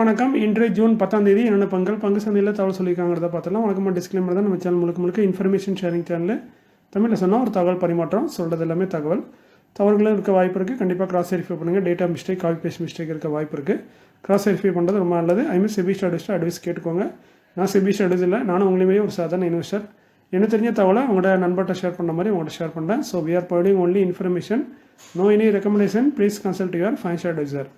வணக்கம். இன்று ஜூன் 10ஆம் தேதி என்னென்ன பங்கு சந்தையில் தகவல் சொல்லியிருக்காங்கிறத பார்த்தலாம். வணக்கம். டிஸ்க்ளைமர் தான். நம்ம சேனல் முழுக்க இன்ஃபர்மேஷன் ஷேரிங் சேனல். தமிழில் சொன்னால் ஒரு தகவல் பரிமாற்றம், சொல்கிறது எல்லாமே தவறுகளும் இருக்க வாய்ப்பு இருக்குது. கண்டிப்பாக கிராஸ் வெரிஃபை பண்ணுங்கள். Data mistake, copy paste mistake இருக்க வாய்ப்பு இருக்குது. கிராஸ் வெரிஃபை பண்ணுறது ரொம்ப நல்லது. அதுமாதிரி செபி ஸ்டாட்டிஸ்ட் அட்வைஸ் கேட்டுக்கோங்க. நான் செபி ஸ்டாட்டிஸ் இல்லை, நானும் உங்களையுமே ஒரு சாதாரண இன்வெஸ்டர். எனக்கு தெரிஞ்ச தகவலை உங்களோட நண்பர்கிட்ட ஷேர் பண்ண மாதிரி உங்கள்கிட்ட ஷேர் பண்ணுறேன். So we are providing only information, no any recommendation. Please consult your financial advisor.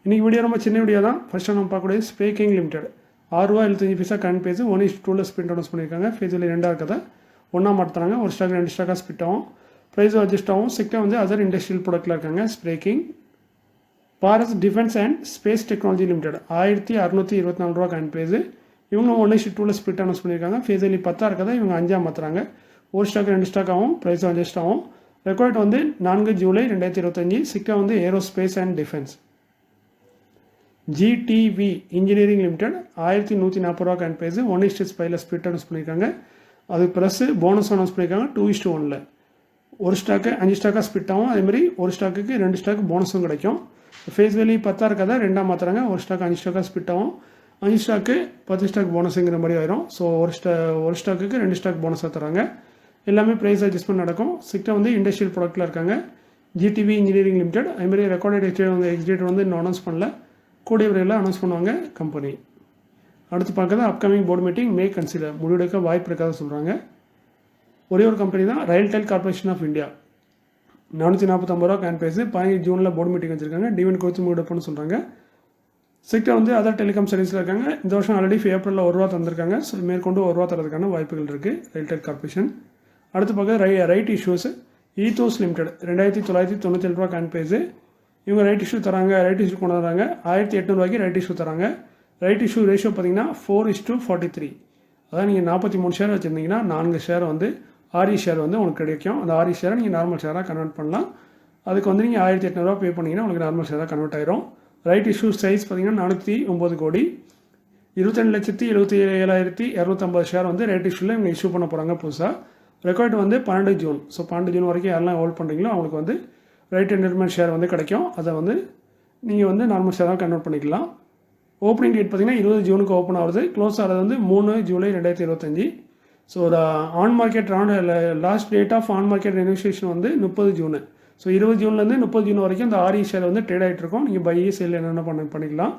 இன்றைக்கி வீடியோ ரொம்ப சின்ன வீடியோ தான். ஃபஸ்ட்டு நம்ம பார்க்கக்கூடிய ஸ்பேக்கிங் லிமிடெட் ₹6.75 கரண்ட் பேஜ் 1:2 ஸ்பிட் அனௌன்ஸ் பண்ணியிருக்காங்க. ஃபேஸில் 2 இருக்கதை ஒன்றா மாற்றுறாங்க. ஒரு ஸ்டாக் 2 ஸ்டாக்காக ஸ்பிட் ஆகும். ப்ரைஸும் அட்ஜஸ்ட் ஆகும். செக்டார் வந்து அதர் இண்டஸ்ட்ரியல் ப்ராடக்ட்டில் இருக்காங்க. ஸ்பேக்கிங் Bharat defence and space technology limited ₹1624 current பேஜ். இவங்க 1:2 ஸ்பிட் அனௌன்ஸ் பண்ணியிருக்காங்க. ஃபேஸில் 10 இருக்கதை இவங்க 5 மாற்றுறாங்க. ஒரு ஸ்டாக் 2 ஸ்டாக் ஆகும். ப்ரைஸும் அட்ஜஸ்ட் ஆகும். ரெக்கார்ட் வந்து 4 ஜூலை 2025. செக்டார் வந்து aerospace and defence. GTV engineering limited ₹1140 current price 1:5 split announce பண்ணியிருக்காங்க. அது ப்ளஸ் போனஸ் அனௌன்ஸ் பண்ணியிருக்காங்க 2:1. ஒரு ஸ்டாக்கு 5 ஸ்டாக்காக ஸ்பிட் ஆகும். அதேமாதிரி ஒரு ஸ்டாக்குக்கு 2 ஸ்டாக் போனஸும் கிடைக்கும். ஃபேஸ் வேல்யூ 10 இருக்கதை 2 மாற்றுறாங்க. ஒரு ஸ்டாக் 5 ஸ்டாக்காக ஸ்பிட் ஆகும். 5 ஸ்டாக்கு 10 ஸ்டாக் போனஸுங்கிற மாதிரி ஆயிரும். ஸோ ஒரு ஸ்டாக்குக்கு 2 ஸ்டாக் போனஸாக தராங்க. எல்லாமே ப்ரைஸ் அட்ஜஸ்ட்மெண்ட் நடக்கும். செக்டார் வந்து இண்டஸ்ட்ரியல் ப்ராடக்ட்டில் இருக்காங்க. GTV engineering limited. அதுமாதிரி ரெக்கார்டட் எக்ஸ்டேட் வந்து இன்னும் அனௌன்ஸ் பண்ணல. கூடிய விரைவில் அனௌன்ஸ் பண்ணுவாங்க கம்பெனி. அடுத்து பார்க்குறது upcoming board meeting may consider, முடிவெடுக்க வாய்ப்பு இருக்காத சொல்கிறாங்க. ஒரே ஒரு கம்பெனி தான், ரயில்டெல் கார்பரேஷன் ஆஃப் இந்தியா. ₹449 கேன் பேஸ் 15 ஜூனில் போர்டு மீட்டிங் வச்சுருக்காங்க. டிவிடன் கொடுத்து முடிவெடுப்புன்னு சொல்கிறாங்க. செக்டார் வந்து அதர் டெலிகாம் சர்வீஸில் இருக்காங்க. இந்த வருஷம் ஆல்ரெடி ஏப்ரலில் ₹1 தந்திருக்காங்க. ஸோ மேற்கொண்டு ₹1 தரதுக்கான வாய்ப்புகள் இருக்குது ரயில்டெல் கார்பரேஷன். அடுத்து பார்க்க ரைட் இஷ்யூஸ் ஈத்தோஸ் லிமிடெட் ₹2997 கேன் பேஸ். இவங்க ரைட் இஷ்யூ தராங்க. ரைட் இஷ்யூ கொண்டு வராங்க. ₹1800 ரைட் இஷ்யூ தராங்க. ரைட் இஷ்யூ ரேஷியோ பார்த்தீங்கன்னா 4:43. அதாவது நீங்கள் 43 ஷேர் வச்சுருந்தீங்கன்னா 4 ஷேர் வந்து ஆரி ஷேர் வந்து உங்களுக்கு கிடைக்கும். அந்த ஆரி ஷேரை நீங்கள் நார்மல் ஷேராக கன்வெர்ட் பண்ணலாம். அதுக்கு வந்து நீங்கள் ₹1800 பே பண்ணிங்கன்னா உங்களுக்கு நார்மல் ஷேராக கன்வெர்ட் ஆயிரும். ரைட் இஷ்யூ சைஸ் பார்த்தீங்கன்னா 409 கோடி. 22,77,250 ஷேர் வந்து ரைட் இஷ்யூவில் இவங்க இஷ்யூ பண்ண போகிறாங்க புதுசாக. ரெக்கார்ட் வந்து 12 ஜூன். ஸோ 12 ஜூன் வரைக்கும் யாரெல்லாம் ஹோல்ட் பண்ணுறீங்களோ அவங்களுக்கு வந்து ரைட் என்டர்மெண்ட் ஷேர் வந்து கிடைக்கும். அதை வந்து நீங்கள் வந்து நார்மல் ஷேராக கன்வெர்ட் பண்ணிக்கலாம். ஓப்பனிங் டேட் பார்த்தீங்கன்னா 20 ஜூனுக்கு ஓப்பன் ஆகுது. க்ளோஸ் ஆகிறது வந்து 3 ஜூலை 2025. So on market last date of on market renunciation வந்து 30 ஜூனு. ஸோ 20 ஜூன்லேருந்து 30 ஜூன் வரைக்கும் இந்த ஆரி ஷேர் வந்து ட்ரேட் ஆகிட்டு இருக்கும். நீங்கள் பை சேல் என்னென்ன பண்ணிக்கலாம்.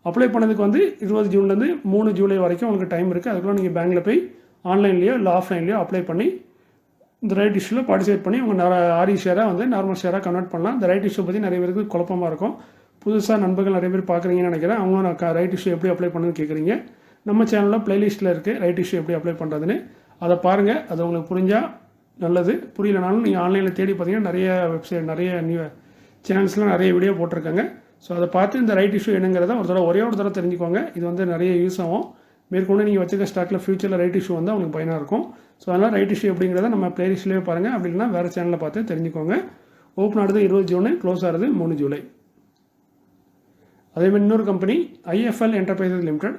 அப்ளை பண்ணதுக்கு வந்து 20 ஜூன்லேருந்து 3 ஜூலை வரைக்கும் உங்களுக்கு டைம் இருக்குது. அதுக்குள்ள நீங்கள் பேங்க்கில் போய் ஆன்லைன்லேயோ இல்லை ஆஃப்லைன்லேயோ அப்ளை பண்ணி இந்த ரைட் இஷ்யூவில் பார்ட்டிசிபேட் பண்ணி உங்கள் ஆரி ஷேராக வந்து நார்மல் ஷேராக கன்வெர்ட் பண்ணலாம். இந்த ரைட் இஷ்யூ பற்றி நிறைய பேருக்கு குழப்பமாக இருக்கும். புதுசாக நண்பர்கள் நிறைய பேர் பார்க்குறீங்கன்னு நினைக்கிறேன். அவங்களும் நான் ரைட் இஷ்யூ எப்படி அப்ளை பண்ணுன்னு கேட்குறீங்க. நம்ம சேனலில் ப்ளேலிஸ்ட்டில் இருக்குது ரைட் இஷ்யூ எப்படி அப்ளை பண்ணுறதுன்னு. அதை பாருங்கள். அது உங்களுக்கு புரிஞ்சால் நல்லது. புரியலனாலும் நீங்கள் ஆன்லைனில் தேடி பார்த்தீங்கன்னா நிறைய வெப்சைட், நிறைய சேனல்ஸ்லாம் நிறைய வீடியோ போட்டிருக்காங்க. ஸோ அதை பார்த்து இந்த ரைட் இஷ்யூ என்னங்கிறத ஒரே ஒரு தடவை தெரிஞ்சுக்கோங்க. இது வந்து நிறைய யூஸ் ஆகும். மேற்கொண்டு நீங்கள் வச்சுக்க ஸ்டாக்கில் ஃபியூச்சரில் ரைட் இஷ்யூ வந்து அவங்களுக்கு பயனாக இருக்கும். ஸோ அதனால் ரைட் இஷ்யூ அப்படிங்கிறத நம்ம ப்ளேலிஸ்ட்லேயே பாருங்கள். அப்படி இல்லைனா வேறு சேனலில் பார்த்து தெரிஞ்சுக்கோங்க. ஓப்பன் ஆகுது 20 ஜூனு, க்ளோஸ் ஆகுது 3 ஜூலை. அதேமாதிரி இன்னொரு company IFL enterprises limited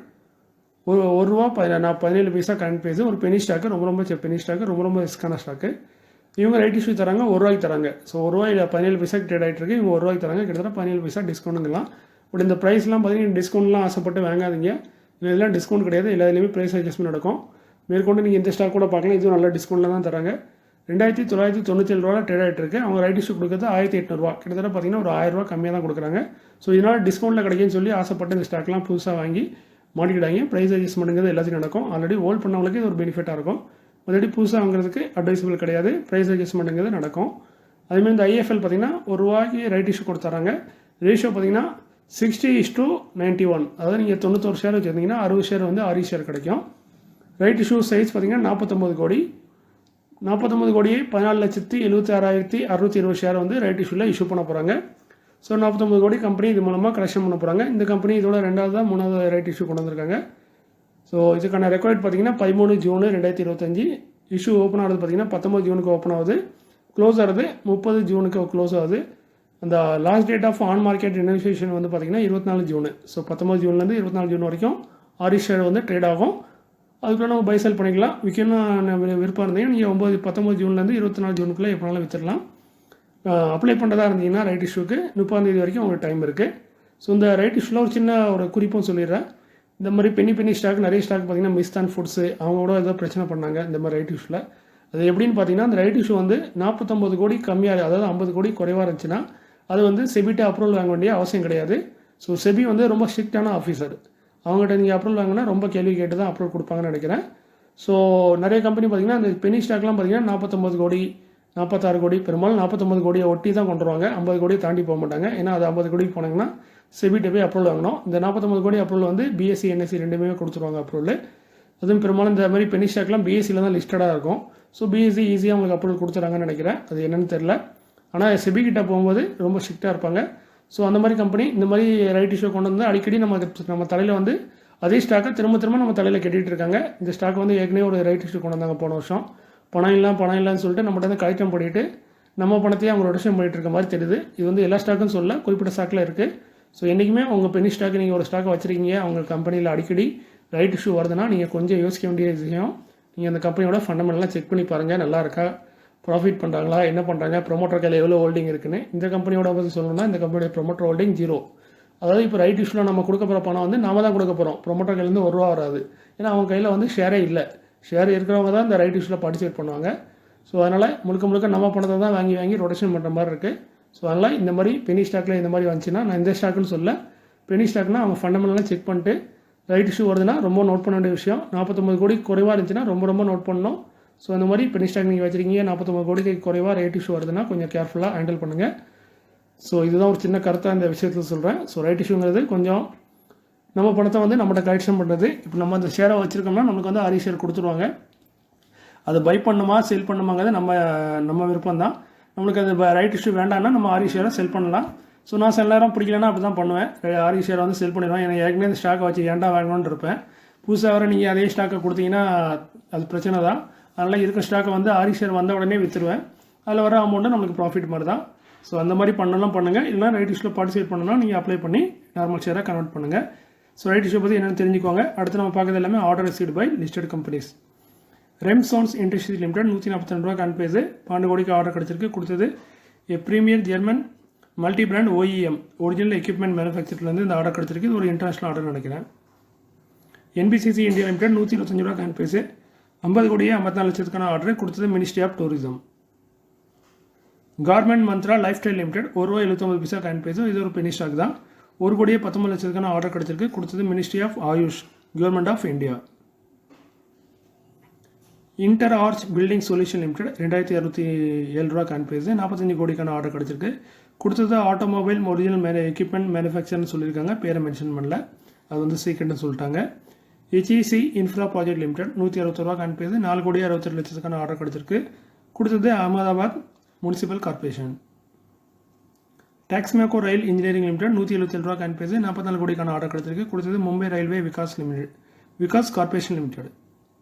₹1.17 current price. ஒரு பெனி ஸ்டாக்கு, ரொம்ப பெனி ஸ்டாக்கு, ரொம்ப ரிஸ்கான ஸ்டாக்கு. இவங்க ரைட் இஷ்யூ தராங்க, ₹1 தராங்க. ஸோ ₹1.17 ட்ரேட் ஆகிட்டு இருக்கு. இவங்க ₹1 தராங்க. கிட்டத்தட்ட ₹17 டிஸ்கவுண்ட்டுங்கலாம். பட் இந்த ப்ரைஸ்லாம் பார்த்தீங்கன்னா டிஸ்கவுண்ட்லாம் ஆசைப்பட்டு வாங்காதீங்க. இதெல்லாம் டிஸ்கவுண்ட் கிடையாது. எல்லாத்துலேயுமே ப்ரைஸ் அட்ஜஸ்ட்மெண்ட் நடக்கும். மேற்கொண்டு நீங்கள் இந்த ஸ்டாக் கூட பார்க்கலாம். இதுவும் நல்ல டிஸ்கவுண்ட்டில் தான் தராங்க. ₹2,997 ட்ரேட் ஆகிட்டு இருக்கு. அவங்க ரைட் இஷ்யூ கொடுக்குறது ₹1,800. கிட்டத்தட்ட பார்த்தீங்கன்னா ஒரு ₹1000 கம்மியாக தான் கொடுக்குறாங்க. ஸோ இதனால் டிஸ்கவுண்ட்டில் கிடைக்குன்னு சொல்லி ஆசைப்பட்டு இந்த ஸ்டாக்லாம் புதுசாக வாங்கி மாட்டிக்கிட்டாங்க. ப்ரைஸ் அட்ஜஸ்ட்மெண்ட்டுங்கிறது எல்லாத்தையும் நடக்கும். ஆல்ரெடி ஹோல்ட் பண்ணவங்களுக்கு இது ஒரு பெனிஃபிட்டாக இருக்கும். ஆல்ரெடி புதுசாக வாங்குறதுக்கு அட்வைசபிள் கிடையாது. ப்ரைஸ் அட்ஜஸ்ட்மெண்ட்டுங்கிறது நடக்கும். அதேமாதிரி இந்த ஐஎஃப்எல் பார்த்தீங்கன்னா ₹1 ரைட் இஷ்யூ கொடுத்துறாங்க. ரேஷியோ பார்த்தீங்கன்னா 60:91. அதாவது நீங்கள் 91 ஷேர் வச்சுருந்தீங்கன்னா 60 ஷேர் வந்து ஆரி ஷேர் கிடைக்கும். ரைட் இஷ்யூ சைஸ் பார்த்தீங்கன்னா 49 கோடி. 49 கோடியே 14,76,620 ஷேர் வந்து ரைட் இஷ்யூவில் இஷ்யூ பண்ண போகிறாங்க. ஸோ 49 கோடி கம்பெனி இது மூலமாக கலெக்ஷன் பண்ண போகிறாங்க. இந்த கம்பெனி இதோட 3வது ரைட் இஷ்யூ கொண்டு வந்திருக்காங்க. ஸோ இதுக்கான ரெக்கார்ட் பார்த்தீங்கன்னா 13 ஜூனு 2025. இஷ்யூ ஓப்பன் ஆகுது பார்த்தீங்கன்னா 19 ஜூனுக்கு ஓப்பன் ஆகுது. க்ளோஸ் ஆகுது 30 ஜூனுக்கு க்ளோஸ் ஆகுது. அந்த last date of on market renunciation வந்து பார்த்தீங்கன்னா 24 ஜூனு. ஸோ 19 ஜூன்லேருந்து 24 ஜூன் வரைக்கும் ஆரி ஷேர் வந்து ட்ரேட் ஆகும். அதுக்குள்ளே நம்ம பை செல் பண்ணிக்கலாம். விற்கணும் விருப்பம் இருந்தீங்கன்னா நீங்கள் 19 ஜூன்லேருந்து 24 ஜூனுக்குள்ளே எப்போனாலும் விற்றுடலாம். அப்ளை பண்ணுறதா இருந்தீங்கன்னா ரைட் இஷ்யூக்கு 30ஆம் தேதி வரைக்கும் உங்களுக்கு டைம் இருக்குது. ஸோ இந்த ரைட் இஷ்யூவில் ஒரு சின்ன ஒரு குறிப்பும் சொல்லிடுறேன். இந்த மாதிரி பென்னி ஸ்டாக் நிறைய ஸ்டாக் பார்த்தீங்கன்னா மிஸ்தான் ஃபுட்ஸு அவங்களோட ஏதோ பிரச்சனை பண்ணாங்க இந்த மாதிரி ரைட் இஷ்யூவில். அது எப்படின்னு பார்த்தீங்கன்னா அந்த ரைட் இஷ்யூ வந்து 49 கோடி கம்மியாக, அதாவது 50 கோடி குறைவாக இருந்துச்சுன்னா அது வந்து செபிட்ட அப்ரூவல் வாங்க வேண்டிய அவசியம் கிடையாது. ஸோ செபி வந்து ரொம்ப ஸ்ட்ரிக்டான ஆஃபீஸர், அவங்ககிட்ட நீங்கள் அப்ரூவல் வாங்கினா ரொம்ப கேள்வி கேட்டு தான் அப்ரூவல் கொடுப்பாங்கன்னு நினைக்கிறேன். ஸோ நிறைய கம்பெனி பார்த்தீங்கன்னா இந்த பென்னி ஸ்டாக்லாம் பார்த்தீங்கன்னா 49 கோடி 46 கோடி பெரும்பாலும் 49 கோடியை ஒட்டி தான் கொண்டு வருவாங்க. 50 கோடியை தாண்டி போக மாட்டாங்க. ஏன்னா அது 50 கோடிக்கு போனாங்கன்னா செபிட்ட போய் அப்ரூவல் வாங்கணும். இந்த 49 கோடி அப்ரூவல் வந்து பிஎஸ்சி என்எஸ்சி ரெண்டுமே கொடுத்துருவாங்க அப்ரூவல். அதுவும் பெரும்பாலும் இந்த மாதிரி பென்னி ஸ்டாக்லாம் பிஎஸ்சியில் தான் லிஸ்டடாக இருக்கும். ஸோ பிஎஸ்சி ஈஸியாக உங்களுக்கு அப்ரூவல் கொடுத்துறாங்கன்னு நினைக்கிறேன். அது என்னென்னு தெரில. ஆனால் செபி கிட்ட போகும்போது ரொம்ப ஸ்ட்ரிக்டாக இருப்பாங்க. ஸோ அந்த மாதிரி கம்பெனி இந்த மாதிரி ரைட் இஷ்யூ கொண்டு வந்து அடிக்கடி நம்ம தலையில் வந்து அதே ஸ்டாக்கை திரும்ப நம்ம தலையில் கட்டிகிட்டு இருக்காங்க. இந்த ஸ்டாக் வந்து ஏற்கனவே ஒரு ரைட் இஷ்யூ கொண்டு வந்தாங்க போன வருஷம். பணம் இல்லைன்னு சொல்லிட்டு நம்மகிட்ட வந்து கலெக்டம் பண்ணிவிட்டு நம்ம பணத்தையும் அவங்க ரொட்டேஷன் பண்ணிட்டு இருக்க மாதிரி தெரியுது. இது வந்து எல்லா ஸ்டாக்கும் சொல்ல, குறிப்பிட்ட ஸ்டாக்கில் இருக்குது. ஸோ என்றைக்குமே உங்கள் பென்னி ஸ்டாக் நீங்கள் ஒரு ஸ்டாக்கை வச்சுருக்கீங்க, அவங்க கம்பெனியில் அடிக்கடி ரைட் இஷ்யூ வருதுன்னா நீங்கள் கொஞ்சம் யோசிக்க வேண்டிய விஷயம், நீங்கள் அந்த கம்பெனியோட ஃபண்டமெண்டலாம் செக் பண்ணி பாருங்கள், நல்லா இருக்கா, ப்ராஃபிட் பண்ணுறாங்களா, என்ன பண்ணுறாங்க, ப்ரொமோட்டர் கையில் எவ்வளோ ஹோல்டிங் இருக்குன்னு. இந்த கம்பெனியோட பற்றி சொல்லணும்னா இந்த கம்பெனியோட ப்ரொமோட்டர் ஹோல்டிங் 0. அதாவது இப்போ ரைட் இஷ்யூவில் நம்ம கொடுக்க போகிற பணம் வந்து நாம தான் கொடுக்க போகிறோம், ப்ரொமோட்டர் கையிலேருந்து ₹1 வராது. ஏன்னா அவங்க கையில் வந்து ஷேரே இல்லை. ஷேர் இருக்கிறவங்க தான் இந்த ரைட் இஷ்யூவில் பார்ட்டிசிபேட் பண்ணுவாங்க. ஸோ அதனால் முழுக்க நம்ம பணத்தை தான் வாங்கி ரொட்டேஷன் பண்ணுற மாதிரி இருக்குது. ஸோ அதனால் இந்த மாதிரி பென்னி ஸ்டாக்கில் இந்த மாதிரி வந்துச்சுன்னா, நான் இந்த ஸ்டாக்குன்னு சொல்ல, பென்னி ஸ்டாக்னா அவங்க ஃபண்டமெண்டலாம் செக் பண்ணிட்டு ரைட் இஷ்யூ வருதுன்னா ரொம்ப நோட் பண்ண வேண்டிய விஷயம். 49 கோடி குறைவாக இருந்துச்சுன்னா ரொம்ப நோட் பண்ணணும். ஸோ இந்த மாதிரி பென்னி ஸ்டாக் நீங்கள் வச்சுருக்கீங்க, 49 கோடிக்கு குறைவாக ரைட் இஷ்யூ வருதுன்னா கொஞ்சம் கேர்ஃபுல்லாக ஹேண்டில் பண்ணுங்கள். ஸோ இதுதான் ஒரு சின்ன கருத்தாக இந்த விஷயத்தில் சொல்கிறேன். ஸோ ரைட் இஷ்யூங்கிறது கொஞ்சம் நம்ம பணத்தை வந்து நம்மகிட்ட கலெக்ஷன் பண்ணுறது. இப்போ நம்ம அந்த ஷேரை வச்சுருக்கோம்னா நமக்கு வந்து ஆரி ஷேர் கொடுத்துருவாங்க. அதை பை பண்ணுமா செல் பண்ணுமாங்கிறது நம்ம விருப்பம் தான். நம்மளுக்கு அது ரைட் இஷ்யூ வேண்டாம்னா நம்ம ஆரி ஷேரை செல் பண்ணலாம். ஸோ நான் சில நேரம் பிடிக்கலன்னா அப்படி தான் பண்ணுவேன், ஆரி ஷேரை வந்து செல் பண்ணிடுவேன். எனக்கு ஏற்கனவே இந்த ஸ்டாக்கை வச்சு ஏன்டா வாங்கணும்னு இருப்பேன். புதுசாக வர நீங்கள் அதே ஸ்டாக்கை கொடுத்தீங்கன்னா அது பிரச்சனை தான். அதனால் இருக்க ஸ்டாக்கை வந்து ஆரி ஷேர் வந்த உடனே விற்றுருவேன். அதில் வர அமௌண்ட்டு நம்மளுக்கு ப்ராஃபிட் மாதிரி தான். ஸோ அந்த மாதிரி பண்ணலாம் பண்ணுங்கள். இல்லைனா ரைட் இஷ்யூவில் பார்ட்டிசிபேட் பண்ணணும்னா நீங்கள் அப்ளை பண்ணி நார்மல் ஷேராக கன்வெர்ட் பண்ணுங்கள். ஸோ ரைட் இஷ்யூ பற்றி என்னென்னு தெரிஞ்சுக்கோங்க. அடுத்து நம்ம பார்க்குறது எல்லாமே order received by listed companies. Remsons industries limited 142 ரூபா கான்பேஸு 12 கோடிக்கு ஆர்டர் கிடச்சிருக்கு. கொடுத்தது premier German multi brand OEM original equipment மேனுஃபேக்சர்லேருந்து இந்த ஆர்டர் கிடச்சிருக்கு. இது ஒரு இன்டர்நேஷனல் ஆர்டர் நினைக்கிறேன். என்பிசிசி இந்தியா லிமிடெட் 125 ரூபா கான்பேஸு 50 கோடியே 54 லட்சத்துக்கான ஆர்டர். கொடுத்தது ministry of tourism. Garment Mantra lifestyle limited ₹1.79 கான்பேஸு. இது ஒரு பென்னி ஸ்டாக் தான். 1 கோடியே 19 லட்சத்துக்கான ஆர்டர் கிடச்சிருக்கு. கொடுத்தது ministry of AYUSH government of India. Inter arch building solution limited 2207 ரூபா கான்பேஸு 45 கோடிக்கான ஆர்டர் கிடச்சிருக்கு. கொடுத்தது ஆட்டோமொபைல் ஒரிஜினல் எக்யூப்மெண்ட் மேனுஃபேக்சர்னு சொல்லியிருக்காங்க, பேரை மென்ஷன் பண்ணல, அது வந்து சீக்கிரட்னு சொல்லிட்டாங்க. ஹெச்இசி இன்ஃப்ரா ப்ராஜெக்ட் லிமிடெட் 160 ரூபா கான்பேஸு 4 கோடியே 68 லட்சத்துக்கான ஆர்டர் கிடச்சிருக்கு. கொடுத்தது Ahmedabad municipal corporation. Texmaco rail engineering limited 177 ரூபா கான்பேஸு 44 கோடிக்கான ஆர்டர் கிடச்சிருக்கு. கொடுத்தது Mumbai railway Vikas corporation limited.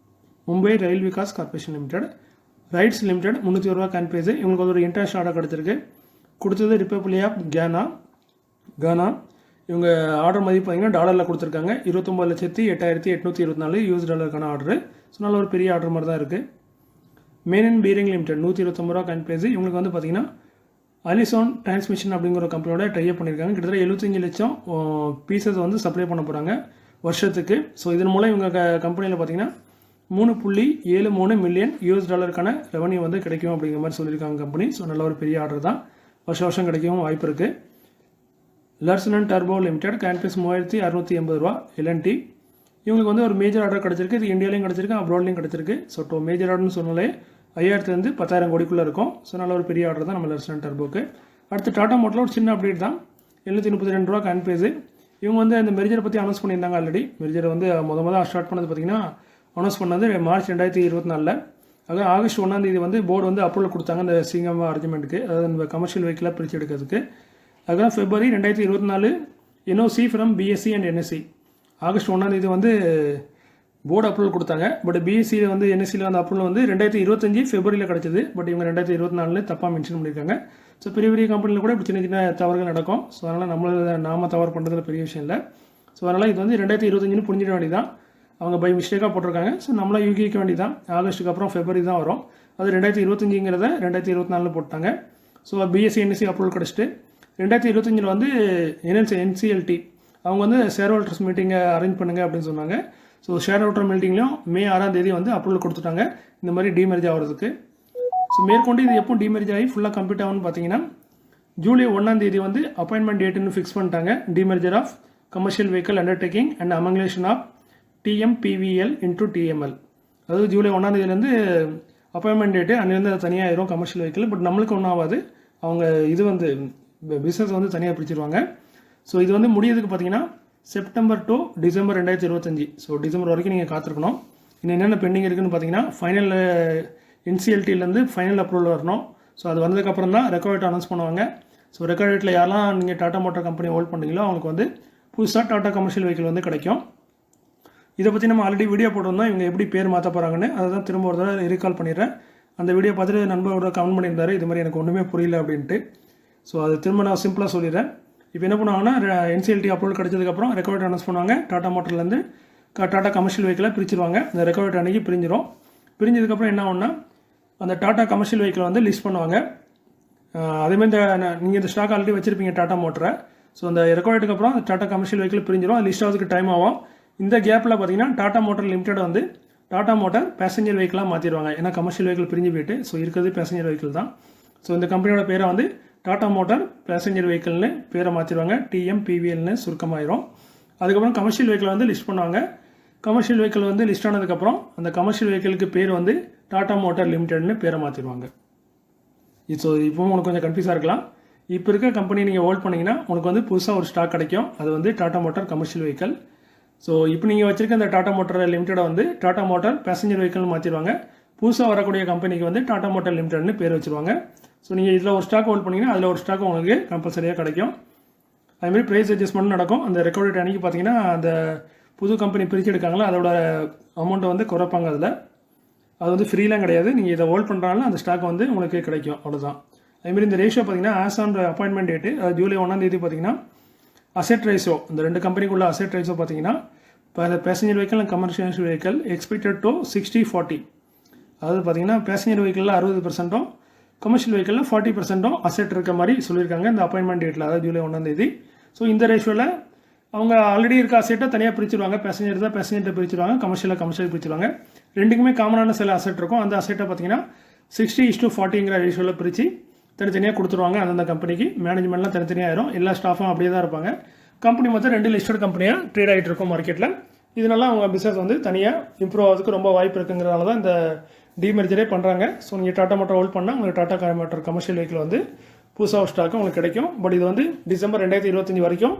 Mumbai rail Vikas corporation limited. RITES limited 301 ரூபா கான்பேஸு. இவங்களுக்கு ஒரு இன்டர்நேஷனல் ஆர்டர் கிடச்சிருக்கு. கொடுத்தது ரிப்பப்ளிக் ஆஃப் கானா. இவங்க ஆர்டர் மதிப்பு பார்த்தீங்கன்னா டாலரில் கொடுத்துருக்காங்க. 29,08,824 US டாலருக்கான ஆர்டரு. ஸோ நல்ல ஒரு பெரிய ஆர்டர் மாதிரி தான் இருக்குது. மேனன் பீரிங் லிமிடெட் 129 ரூபா கான்பேஸு. இவங்களுக்கு வந்து பார்த்தீங்கன்னா அலிசோன் டிரான்ஸ்மிஷன் அப்படிங்கிற ஒரு கம்பெனியோட டைப் பண்ணியிருக்காங்க. கிட்டத்தட்ட 75 லட்சம் பீசஸ் வந்து சப்ளை பண்ண போகிறாங்க வருஷத்துக்கு. ஸோ இதன் மூலம் இவங்க கம்பெனியில் பார்த்தீங்கன்னா 3.73 மில்லியன் US டாலருக்கான ரெவன்யூ வந்து கிடைக்கும் அப்படிங்கிற மாதிரி சொல்லியிருக்காங்க கம்பெனி. ஸோ நல்ல ஒரு பெரிய ஆர்டர் தான், வருஷம் கிடைக்கவும் வாய்ப்பு இருக்குது. லர்சன் அண்ட் டர்போ லிமிடெட் கான்பேஸ் 3680 ரூபா எல்என்டி. இவங்களுக்கு வந்து ஒரு மேஜர் ஆர்டர் கிடச்சிருக்கு. இது இந்தியாலையும் கிடச்சிருக்கு, அப்ராட்லையும் கிடச்சிருக்கு. ஸோ மேஜர் ஆர்டர்னு சொன்னாலே 5000 10,000 கோடிக்குள்ளே இருக்கும். ஸோ நல்ல ஒரு பெரிய ஆர்டர் தான் நம்ம லர்சன் அண்ட் டர்போக்கு. அடுத்து டாடா மோட்டரில் ஒரு சின்ன அப்டேட் தான். 732 ரூபா கான்பேஸு. இவங்க வந்து இந்த மெர்ஜரை பற்றி அனௌன்ஸ் பண்ணியிருந்தாங்க ஆல்ரெடி. மெர்ஜரை வந்து முதல்ல ஸ்டார்ட் பண்ணது பார்த்தீங்கன்னா அனௌன்ஸ் பண்ணது மார்ச் 2024. அதாவது ஆகஸ்ட் 1 வந்து போர்டு வந்து அப்ரூவல் கொடுத்தாங்க இந்த சிங்கம் அர்ஜுமெண்ட்டுக்கு, அதாவது இந்த கமர்ஷியல் வெஹிக்கிளாக பிரித்து எடுக்கிறதுக்கு. அதுதான் February 2024 NOC from BSc and NSC. August 1 வந்து போர்டு அப்ரூவல் கொடுத்தாங்க. பட் பிஎஸ்சியில் வந்து என்எஸ்சியில் வந்து அப்ரூவல் வந்து 2025 Februaryயில் கிடச்சிது. பட் இவங்க 2024 தப்பாக மென்ஷன் பண்ணியிருக்காங்க. ஸோ பெரிய கம்பெனியில் கூட இப்படி சின்ன தவறுகள் நடக்கும். ஸோ அதனால் நாம தவறு பண்ணுறதுல பெரிய விஷயம் இல்லை. ஸோ அதனால் இது வந்து 2025 புரிஞ்சிட வேண்டியதான். அவங்க பை மிஸ்டேக்காக போட்டிருக்காங்க. ஸோ நம்மளாம் யூகிக்க வேண்டியதான். ஆகஸ்ட்டுக்கு அப்புறம் February தான் வரும். அது 2025ங்கிறத 2024 போட்டாங்க. ஸோ பிஎஸ்சி என்எஸ்சி அப்ரூவல் கிடச்சிட்டு 2025 வந்து என்சிஎல்டி அவங்க வந்து ஷேர் ஹோல்டர்ஸ் மீட்டிங்கை அரேஞ்ச் பண்ணுங்க அப்படின்னு சொன்னாங்க. ஸோ ஷேர் ஹோல்டர் மீட்டிங்லையும் மே 6ஆம் தேதி வந்து அப்ரூவல் கொடுத்துட்டாங்க இந்த மாதிரி டிமெர்ஜ் ஆகிறதுக்கு. ஸோ மேற்கொண்டு இது எப்போ டிமெர்ஜ் ஆகி ஃபுல்லாக கம்ப்ளீட் ஆகும்னு பார்த்தீங்கன்னா ஜூலை 1ஆம் தேதி வந்து அப்பாயின்மெண்ட் டேட்டுன்னு ஃபிக்ஸ் பண்ணிட்டாங்க. Demerger of commercial vehicle undertaking and amalgamation of TMPVL into TML. அதாவது ஜூலை 1ஆம் தேதியிலேருந்து அப்பாயின்மெண்ட் டேட்டு அன்னிலேருந்து அது தனியாக ஆயிரும் கமர்ஷியல் வெஹிக்கிள். பட் நம்மளுக்கு ஒன்றும் ஆகாது, அவங்க இது வந்து பிஸ்னஸ் வந்து தனியாக பிரிச்சிருவாங்க. ஸோ இது வந்து முடியறதுக்கு பார்த்தீங்கன்னா September to December 2025. So December வரைக்கும் நீங்கள் காத்திருக்கணும். இன்னும் என்னென்ன பெண்டிங் இருக்குதுன்னு பார்த்தீங்கன்னா ஃபைனல் NCLTலேருந்து ஃபைனல் அப்ரூவல் வரணும். ஸோ அது வந்ததுக்கப்புறம் தான் ரெக்கார்ட் அனௌன்ஸ் பண்ணுவாங்க. ஸோ ரெக்கார்டேட்டில் யாரெல்லாம் நீங்கள் டாடா மோட்டார் கம்பெனி ஹோல்ட் பண்ணுறீங்களோ அவங்களுக்கு வந்து புதுசாக டாடா கமர்ஷியல் வெஹிக்கிள் வந்து கிடைக்கும். இதை பற்றி நம்ம ஆல்ரெடி வீடியோ போட்டிருந்தோம், இவங்க எப்படி பேர் மாற்ற போகிறாங்கன்னு. அதை தான் திரும்ப ஒரு தடவை ரீகால் பண்ணிடுறேன். அந்த வீடியோ பார்த்துட்டு நண்பரோட கமெண்ட் பண்ணியிருந்தாரு இது மாதிரி எனக்கு ஒன்றுமே புரியல அப்படின்ட்டு. ஸோ அது திரும்ப நான் சிம்பிளாக சொல்லிடுறேன். இப்போ என்ன பண்ணுவாங்கன்னா NCLT அப்ரூவல் கிடைச்சதுக்கப்புறம் ரெக்கார்ட் அனௌன்ஸ் பண்ணுவாங்க. டாடா மோட்டர்லேருந்து டாடா கமர்ஷியல் வெஹிக்கிளை பிரிச்சிருவாங்க. அந்த ரெக்கார்ட் அன்றைக்கி பிரிஞ்சிடும். பிரிஞ்சதுக்கப்புறம் என்ன ஆகும்னா அந்த டாடா கமர்ஷியல் வெஹிக்கிளை வந்து லிஸ்ட் பண்ணுவாங்க. அதேமாதிரி நீங்கள் இந்த ஸ்டாக் ஆல்ரெடி வச்சுருப்பீங்க டாடா மோட்டரை. ஸோ அந்த ரெக்கார்டுக்கு அப்புறம் அந்த டாடா கமர்ஷியல் வெஹிக்கிள் பிரிஞ்சிடும். அது லிஸ்ட் ஆகிறதுக்கு டைம் ஆகும். இந்த கேப்பில் பார்த்தீங்கன்னா டாடா மோட்டர் லிமிடெட் வந்து டாடா மோட்டர் பேசஞ்சர் வெஹிக்கிளாக மாற்றிடுவாங்க. ஏன்னா கமர்ஷியல் வெஹிக்கிள் பிரிஞ்சு போயிட்டு ஸோ இருக்கிறது பேசஞ்சர் வெஹிக்கிள் தான். ஸோ இந்த கம்பெனியோட பேரை வந்து டாடா மோட்டார் பேசஞ்சர் வெஹிக்கிள்னு பேரை மாற்றிடுவாங்க. TMPVLன்னு சுருக்கமாயிரும். அதுக்கப்புறம் கமர்ஷியல் வெஹிக்கிள் வந்து லிஸ்ட் பண்ணுவாங்க. கமர்ஷியல் வெஹிக்கிள் வந்து லிஸ்ட் ஆனதுக்கப்புறம் அந்த கமர்ஷியல் வெஹிக்கிளுக்கு பேர் வந்து டாடா மோட்டார் லிமிடெட்னு பேரை மாற்றிடுவாங்க. ஸோ இப்போவும் உங்களுக்கு கொஞ்சம் கன்ஃபியூஸாக இருக்கலாம். இப்போ இருக்க கம்பெனி நீங்கள் ஹோல்ட் பண்ணிங்கன்னா உங்களுக்கு வந்து புதுசாக ஒரு ஸ்டாக் கிடைக்கும். அது வந்து Tata motor commercial vehicle. So இப்போ நீங்கள் வச்சிருக்க அந்த டாடா மோட்டார் லிமிடெடை வந்து டாடா மோட்டார் பேசஞ்சர் வெஹிக்கிள்னு மாற்றிடுவாங்க. புதுசாக வரக்கூடிய கம்பெனிக்கு வந்து டாடா மோட்டார் லிமிடெட்னு பேர் வச்சுருவாங்க. ஸோ நீங்கள் இதில் ஒரு ஸ்டாக் ஹோல்ட் பண்ணிங்கன்னா அதில் ஒரு ஸ்டாக் உங்களுக்கு கம்பல்சரியாக கிடைக்கும். அதுமாதிரி ப்ரைஸ் அட்ஜஸ்ட்மெண்ட் நடக்கும். அந்த ரெக்கார்ட் அன்றைக்கி பார்த்தீங்கன்னா அந்த புது கம்பெனி பிரித்து எடுக்காங்களோ அதோட அமௌண்ட்டை வந்து குறைப்பாங்க. அதில் அது வந்து ஃப்ரீலாம் கிடையாது. நீங்கள் இதை ஹோல்ட் பண்ணுறாலும் அந்த ஸ்டாக் வந்து உங்களுக்கு கிடைக்கும், அவ்வளோதான். அதுமாதிரி இந்த ரேஷியோ பார்த்தீங்கன்னா as on appointment date July 1ஆம் தேதி பார்த்தீங்கன்னா அசெட் ரேஷியோ இந்த ரெண்டு கம்பெனிக்குள்ள அசெட் ரேஷியோ பார்த்தீங்கன்னா passenger vehicle and commercial vehicle expected to 60-40. அதாவது பார்த்தீங்கன்னா பேசஞ்சர் வெஹிக்கிளில் 60%, கமர்ஷியல் வெஹிக்கிளில் 40% அசெட் இருக்க மாதிரி சொல்லியிருக்காங்க இந்த அப்பாயின்மெண்ட் டேட்டில், அதாவது ஜூலை 1ஆம் தேதி. ஸோ இந்த ரேஷியோவில் அவங்க ஆல்ரெடி இருக்க அசெட்டை தனியாக பிரிச்சுருவாங்க. பேசஞ்சர் தான் பேசஞ்சர்கிட்ட பிரிச்சுருவாங்க, கமர்ஷியல் பிரிச்சுருவாங்க. ரெண்டுக்குமே காமனான சில அசெட் இருக்கும். அந்த அசெட்டை பார்த்தீங்கன்னா 60:40ங்கிற ரேஷியோவில் பிரித்து தனித்தனியாக கொடுத்துருவாங்க. அந்தந்த கம்பெனிக்கு மேனேஜ்மெண்ட்லாம் தனித்தனியாக ஆயிரும். எல்லா ஸ்டாஃபும் அப்படியே தான் இருப்பாங்க. கம்பெனி மொத்தம் 2 லிஸ்டட் கம்பெனியாக ட்ரேட் ஆகிட்டு இருக்கும் மார்க்கெட்டில். இதனால அவங்க பிஸ்னஸ் வந்து தனியாக இம்ப்ரூவ் ஆகிறதுக்கு ரொம்ப வாய்ப்பு இருக்குங்கிறதால தான் இந்த டிமெர்ஜரே பண்ணுறாங்க. ஸோ நீங்கள் டாடா மோட்டார் ஹோல்ட் பண்ணால் உங்களுக்கு டாடா மோட்டார் கமர்ஷியல் வெஹிக்கிள் வந்து புதுசாக ஒரு ஸ்டாக்கு உங்களுக்கு கிடைக்கும். பட் இது வந்து டிசம்பர் 2025 வரைக்கும்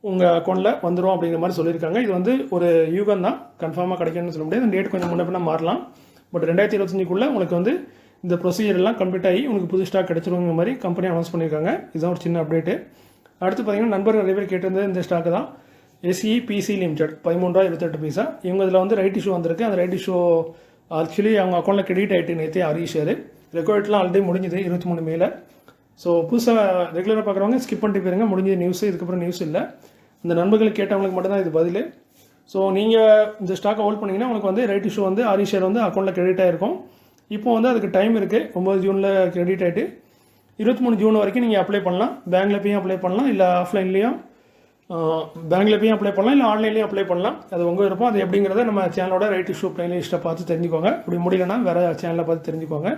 உங்கள் அக்கௌண்ட்டில் வந்துடும் அப்படிங்கிற மாதிரி சொல்லியிருக்காங்க. இது வந்து ஒரு யூகம் தான், கன்ஃபார்மாக கிடைக்கும்னு சொல்ல முடியாது. டேட் கொஞ்சம் முன்ன பின்ன மாறலாம். பட் 2025க்குள்ளே உங்களுக்கு வந்து இந்த ப்ரொசீஜர் எல்லாம் கம்ப்ளீட் ஆகி உங்களுக்கு புது ஸ்டாக் கிடைச்சிருங்கிற மாதிரி கம்பெனி அனௌன்ஸ் பண்ணியிருக்காங்க. இதுதான் ஒரு சின்ன அப்டேட்டு. அடுத்து பார்த்தீங்கன்னா நண்பர்கள் நிறைய பேர் கேட்டிருந்தது இந்த ஸ்டாக்கு தான், SEPC லிமிடெட் ₹13.28. இவங்க இதில் வந்து ரைட் இஷ்யூ வந்திருக்கு. அந்த ரைட் இஷ்யூ ஆக்சுவலி அவங்க அக்கௌண்ட்டில் கிரெடிட் ஆகிட்டு நேற்று ஷேர் ரெக்கார்ட்லாம் ஆல்ரெடி முடிஞ்சுது 23 மேல. ஸோ புதுசாக ரெகுலராக பார்க்குறவங்க ஸ்கிப் பண்ணிட்டு போயிருங்க, முடிஞ்ச நியூஸு. இதுக்கப்புறம் நியூஸ் இல்லை. அந்த நண்பர்களுக்கு கேட்டவங்களுக்கு மட்டும்தான் இது பதில். ஸோ நீங்கள் இந்த ஸ்டாக்கை ஹோல்ட் பண்ணிங்கன்னா உங்களுக்கு வந்து ரைட் இஷ்யூ வந்து ஷேர் வந்து அக்கௌண்ட்டில் கிரெடிட் ஆகிருக்கும். இப்போ வந்து அதுக்கு டைம் இருக்குது. 9 ஜூனில் கிரெடிட் ஆகிட்டு 23 ஜூன் வரைக்கும் நீங்கள் அப்ளை பண்ணலாம். பேங்க்கில் போய் அப்ளை பண்ணலாம், இல்லை ஆஃப்லைன்லேயும் பேங்க்கில் போய் அப்ளை பண்ணலாம், இல்லை ஆன்லைன்லேயும் அப்ளை பண்ணலாம். அது உங்கள் விருப்பம். அது எப்படிங்கிறத நம்ம சேனலோட ரைட் இஷ்யூ பிளேலிஸ்ட்டை பார்த்து தெரிஞ்சுக்கோங்க. அப்படி முடியலன்னா வேறு சேனலை பார்த்து தெரிஞ்சுக்கோங்க.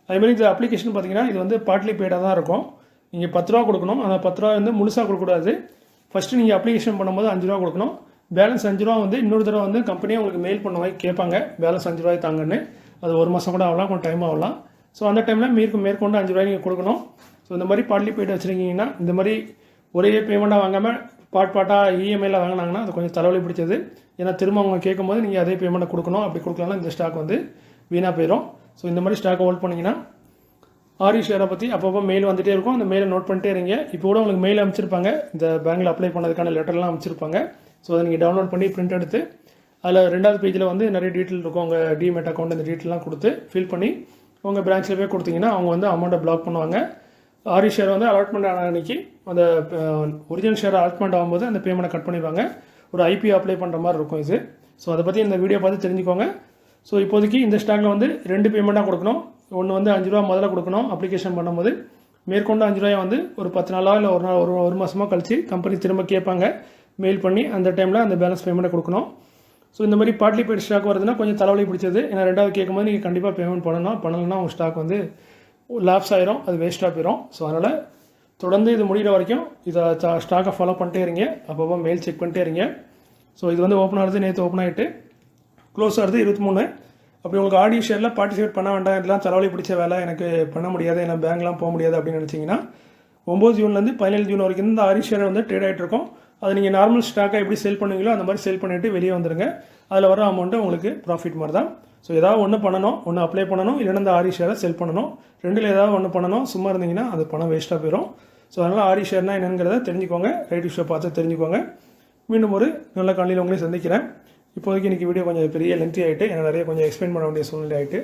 அதேமாதிரி இந்த அப்ளிகேஷன் பார்த்தீங்கன்னா இது வந்து பார்ட்லி பெய்டாக தான் இருக்கும். நீங்கள் 10 ரூபா கொடுக்கணும். அந்த 10 ரூபா வந்து முழுசாக கொடுக்கக்கூடாது. ஃபஸ்ட்டு நீங்கள் அப்ளிகேஷன் பண்ணும்போது 5 ரூபா கொடுக்கணும். பேலன்ஸ் 5 ரூபா வந்து இன்னொரு தடவை வந்து கம்பெனியை உங்களுக்கு மெயில் பண்ண மாதிரி கேட்பாங்க, பேலன்ஸ் 5 ரூபாய் தாங்கன்னு. அது 1 மாதம் கூட ஆகலாம், கொஞ்சம் டைம் ஆகலாம். ஸோ அந்த டைமில் மேற்கொண்டு 5 ரூபாய் நீங்கள் கொடுக்கணும். ஸோ இந்த மாதிரி பார்ட்லி பெய்டு வச்சுருக்கீங்கன்னா, இந்த மாதிரி ஒரே பேமெண்ட்டாக வாங்காமல் பார்ட்டாக EMIயில் வாங்கினாங்கன்னா அது கொஞ்சம் தலைவலி பிடிச்சது. ஏன்னா திரும்ப அவங்க கேட்கும்போது நீங்கள் அதே பேமெண்ட்டை கொடுக்கணும். அப்படி கொடுக்கலன்னா இந்த ஸ்டாக் வந்து வீணாக போயிடும். ஸோ இந்த மாதிரி ஸ்டாக்கை ஹோல்ட் பண்ணிங்கன்னா ஷேரை பற்றி அப்பப்போ மெயில் வந்துகிட்டே இருக்கும். அந்த மெயிலை நோட் பண்ணிட்டே இருங்க. இப்போ கூட உங்களுக்கு மெயில் அமைச்சிருப்பாங்க, இந்த பேங்க்கில் அப்ளை பண்ணதுக்கான லெட்டர்லாம் அமைச்சிருப்பாங்க. ஸோ அதை நீங்கள் டவுன்லோட் பண்ணி பிரிண்ட் எடுத்து அதில் 2வது பேஜில் வந்து நிறைய டீட்டெயில் இருக்கும். உங்கள் டிமெட் அக்கௌண்ட் இந்த டீட்டெயிலாம் கொடுத்து ஃபில் பண்ணி உங்கள் பிரான்ச்சில் போய் கொடுத்தீங்கன்னா அவங்க வந்து அமௌண்ட்டை பிளாக் பண்ணுவாங்க. ஷேர் வந்து அலாட்மெண்ட் ஆன அன்றைக்கி அந்த ஒரிஜினல் ஷேர் அலாட்மெண்ட் ஆகும்போது அந்த பேமெண்ட்டை கட் பண்ணிடுவாங்க. ஒரு IP அப்ளை பண்ணுற மாதிரி இருக்கும் இது. ஸோ அதை பற்றி இந்த வீடியோ பார்த்து தெரிஞ்சுக்கோங்க. ஸோ இப்போதைக்கு இந்த ஸ்டாக்கில் வந்து 2 பேமெண்ட்டாக கொடுக்கணும். ஒன்று வந்து 5 ரூபா முதல்ல கொடுக்கணும் அப்ளிகேஷன் பண்ணும்போது, மேற்கொண்டு 5 ரூபாயை வந்து ஒரு 10 நாளோ இல்லை ஒரு மாதமோ கழிச்சு கம்பெனி திரும்ப கேட்பாங்க, மெயில் பண்ணி அந்த டைமில் அந்த பேலன்ஸ் பேமெண்ட்டை கொடுக்கணும். ஸோ இந்த மாதிரி பார்ட்லி பெய்டு ஸ்டாக் வருதுன்னா கொஞ்சம் தலைவலி பிடிச்சது. ஏன்னா ரெண்டாவது கேட்கும்போது நீங்கள் கண்டிப்பாக பேமெண்ட் பண்ணலைன்னா உங்கள் ஸ்டாக் வந்து லாப்ஸ் ஆயிரும், அது வேஸ்ட்டாக போயிடும். ஸோ அதனால் தொடர்ந்து இது முடிகிற வரைக்கும் இதை ஸ்டாக்கை ஃபாலோ பண்ணிட்டே இருங்க, அப்பப்போ மெயில் செக் பண்ணிட்டே இருங்க. ஸோ இது வந்து ஓப்பன் ஆகிறது நேற்று ஓப்பன் ஆகிட்டு க்ளோஸ் ஆகிறது 23. அப்படி உங்களுக்கு ஆடியோ ஷேரில் பார்ட்டிசிபேட் பண்ண வேண்டாம், இதெல்லாம் தலைவலி பிடிச்ச வேலை, எனக்கு பண்ண முடியாது, என்ன பேங்க்லாம் போக முடியாது அப்படின்னு நினச்சிங்கன்னா 9 ஜூன்லேருந்து 17 ஜூன் வரைக்கும் இந்த ஆடியோ ஷேரை வந்து ட்ரேட் ஆகிட்டு இருக்கும். அதை நீங்கள் நார்மல் ஸ்டாக்காக எப்படி செல் பண்ணுவீங்களோ அந்த மாதிரி செல் பண்ணிவிட்டு வெளியே வந்துடுங்க. அதில் வர அமௌண்ட்டு உங்களுக்கு ப்ராஃபிட் மாதிரி தான். ஸோ ஏதாவது ஒன்று பண்ணணும், ஒன்று அப்ளை பண்ணணும், இல்லைன்னா இந்த ஆரி ஷேரை செல் பண்ணணும். ரெண்டில் ஏதாவது ஒன்று பண்ணணும். சும்மா இருந்தீங்கன்னா அது பணம் வேஸ்ட்டாக போயிடும். ஸோ அதனால் ஆரி ஷேர்னால் என்னங்கிறத தெரிஞ்சுக்கோங்க, ரைட் இஷ்யூ பார்த்து தெரிஞ்சுக்கோங்க. மீண்டும் ஒரு நல்ல காலையில் உங்களையும் சந்திக்கிறேன். இப்போதைக்கு இன்றைக்கி வீடியோ கொஞ்சம் பெரிய லென்த்தி ஆகிட்டு எனக்கு நிறைய கொஞ்சம் எக்ஸ்பிளைன் பண்ண வேண்டிய சூழ்நிலை ஆகிட்டு.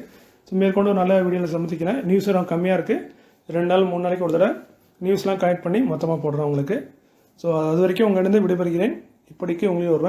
ஸோ மேற்கொண்டு ஒரு நல்ல வீடியோவில் சந்திக்கிறேன். நியூஸ் ரொம்ப கம்மியாக இருக்குது, 2 நாள் 3 நாளைக்கு ஒரு தடவை நியூஸ்லாம் கனெக்ட் பண்ணி மொத்தமாக போடுறேன் உங்களுக்கு. ஸோ அது வரைக்கும் உங்களிடம் விடைபெறுகிறேன். இப்படிக்கு உங்களுக்கு ஒரு